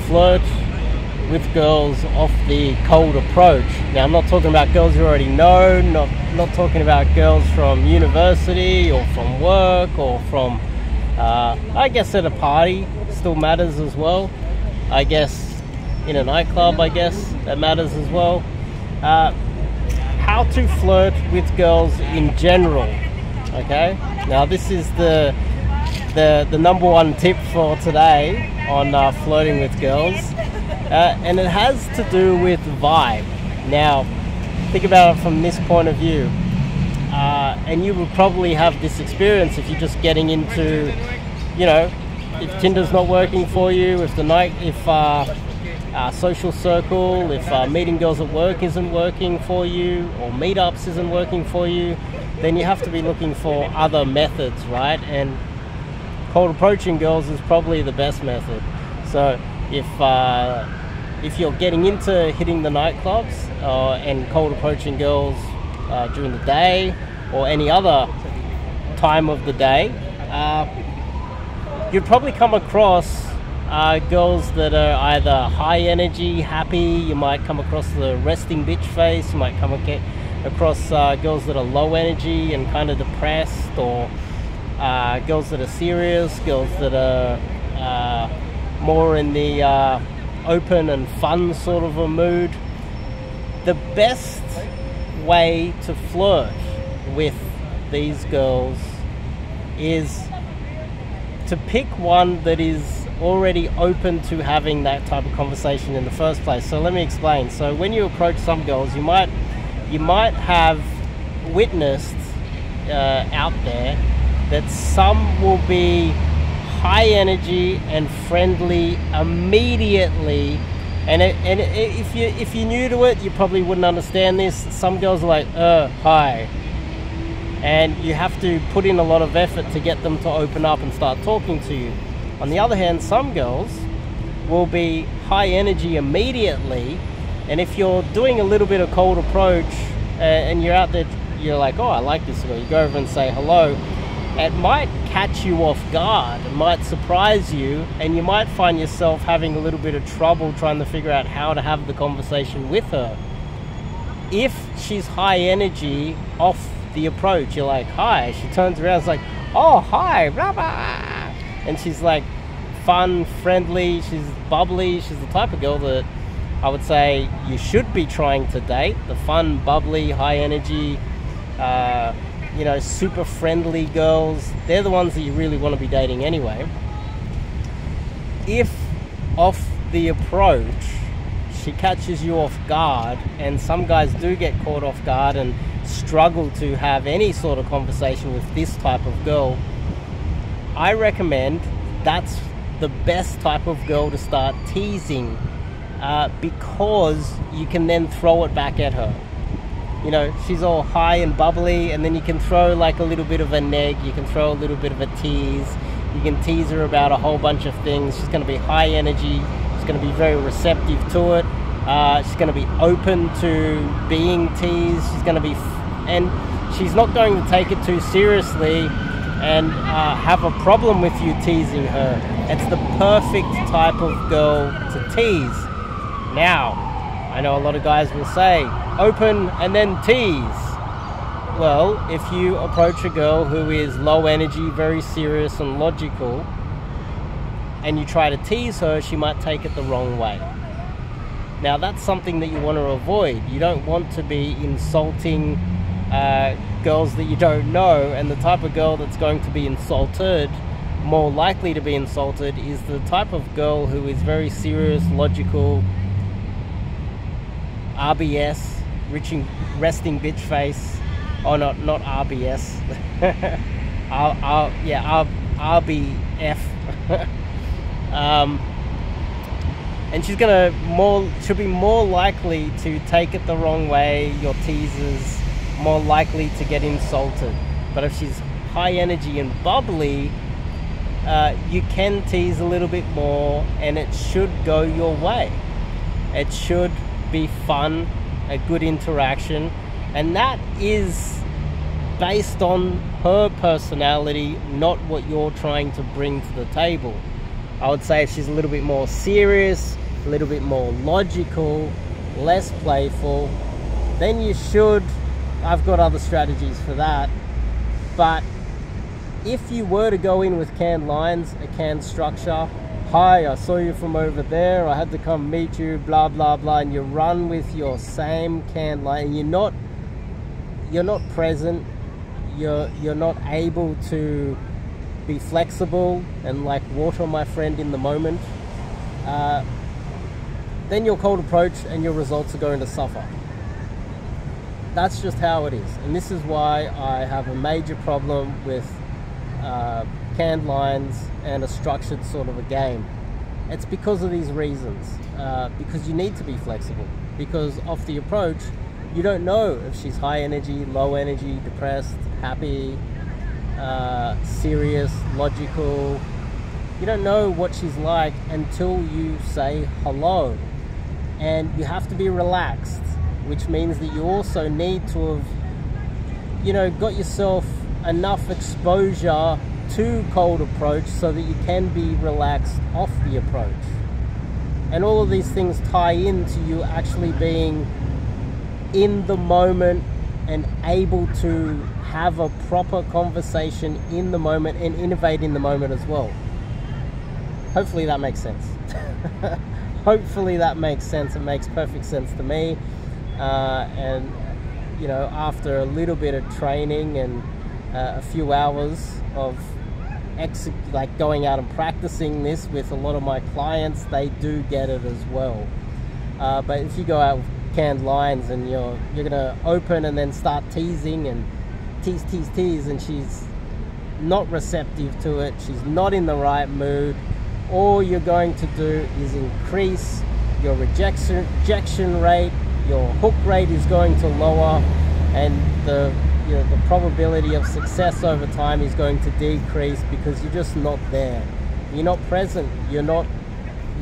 flirt with girls off the cold approach. Now, I'm not talking about girls you already know, not talking about girls from university or from work or from, I guess at a party, still matters as well. I guess in a nightclub, I guess that matters as well. How to flirt with girls in general, okay? Now, this is the number one tip for today on flirting with girls. And it has to do with vibe. Now, think about it from this point of view. And you will probably have this experience if you're just getting into, you know, if Tinder's not working for you, if social circle, if meeting girls at work isn't working for you, or meetups isn't working for you, then you have to be looking for other methods, right? And cold approaching girls is probably the best method. So if you're getting into hitting the nightclubs and cold approaching girls during the day or any other time of the day, you'd probably come across girls that are either high energy, happy. You might come across the resting bitch face. You might come across girls that are low energy and kind of depressed, or girls that are serious, girls that are more in the open and fun sort of a mood. The best way to flirt with these girls is to pick one that is already open to having that type of conversation in the first place. So let me explain. So when you approach some girls, you might have witnessed out there that some will be high energy and friendly immediately, and if you're new to it, you probably wouldn't understand this. Some girls are like, hi, and you have to put in a lot of effort to get them to open up and start talking to you. On the other hand, some girls will be high energy immediately, and if you're doing a little bit of cold approach and you're out there, you're like, oh, I like this girl, you go over and say hello, it might catch you off guard, it might surprise you, and you might find yourself having a little bit of trouble trying to figure out how to have the conversation with her. If she's high energy off the approach, you're like, hi, she turns around, it's like, oh, hi, blah, blah. And she's like fun, friendly, she's bubbly, she's the type of girl that I would say you should be trying to date. The fun, bubbly, high energy, super friendly girls, they're the ones that you really want to be dating anyway. If off the approach she catches you off guard, and some guys do get caught off guard and struggle to have any sort of conversation with this type of girl, I recommend that's the best type of girl to start teasing, because you can then throw it back at her. You know, she's all high and bubbly, and then you can throw like a little bit of a neg, you can throw a little bit of a tease, you can tease her about a whole bunch of things. She's going to be high energy, she's going to be very receptive to it, she's going to be open to being teased, and she's not going to take it too seriously and have a problem with you teasing her. It's the perfect type of girl to tease. Now, I know a lot of guys will say, open and then tease. Well, if you approach a girl who is low energy, very serious and logical, and you try to tease her, she might take it the wrong way. Now, that's something that you want to avoid. You don't want to be insulting girls that you don't know, and the type of girl that's going to be insulted, more likely to be insulted, is the type of girl who is very serious, logical, RBS, resting bitch face. Oh, not RBS. RBF. And she'll be more likely to take it the wrong way, your teasers, more likely to get insulted. But if she's high energy and bubbly, you can tease a little bit more, and it should go your way. It should be fun, a good interaction, and that is based on her personality, not what you're trying to bring to the table. I would say if she's a little bit more serious, a little bit more logical, less playful, then you should, I've got other strategies for that. But if you were to go in with canned lines, a canned structure, hi, I saw you from over there, I had to come meet you, blah blah blah, and you run with your same canned line, and you're not present, you're not able to be flexible and like water my friend in the moment, then your cold approach and your results are going to suffer. That's just how it is, and this is why I have a major problem with canned lines and a structured sort of a game. It's because of these reasons, because you need to be flexible, because off the approach you don't know if she's high energy, low energy, depressed, happy, serious, logical. You don't know what she's like until you say hello, and you have to be relaxed, which means that you also need to have, you know, got yourself enough exposure to cold approach so that you can be relaxed off the approach. And all of these things tie into you actually being in the moment and able to have a proper conversation in the moment and innovate in the moment as well. Hopefully that makes sense. Hopefully that makes sense. It makes perfect sense to me. And you know, after a little bit of training and a few hours of like going out and practicing this with a lot of my clients, they do get it as well. But if you go out with canned lines and you're gonna open and then start teasing and tease, and she's not receptive to it, she's not in the right mood, all you're going to do is increase your rejection rate, your hook rate is going to lower, and the probability of success over time is going to decrease because you're just not there. You're not present. You're not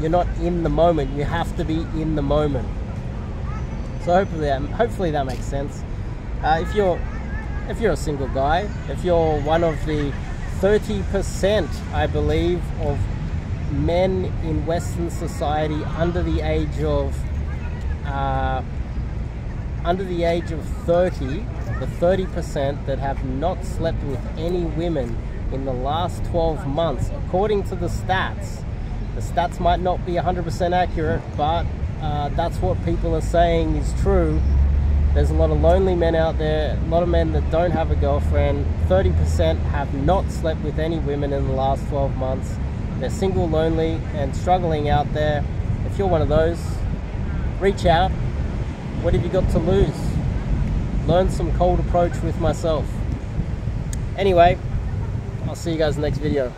in the moment. You have to be in the moment. So hopefully that makes sense. If you're a single guy, if you're one of the 30%, I believe, of men in Western society under the age of 30, the 30% that have not slept with any women in the last 12 months, according to the stats. The stats might not be 100% accurate, but that's what people are saying is true. There's a lot of lonely men out there, a lot of men that don't have a girlfriend. 30% have not slept with any women in the last 12 months. They're single, lonely, and struggling out there. If you're one of those, reach out. What have you got to lose? Learn some cold approach with myself. Anyway, I'll see you guys in the next video.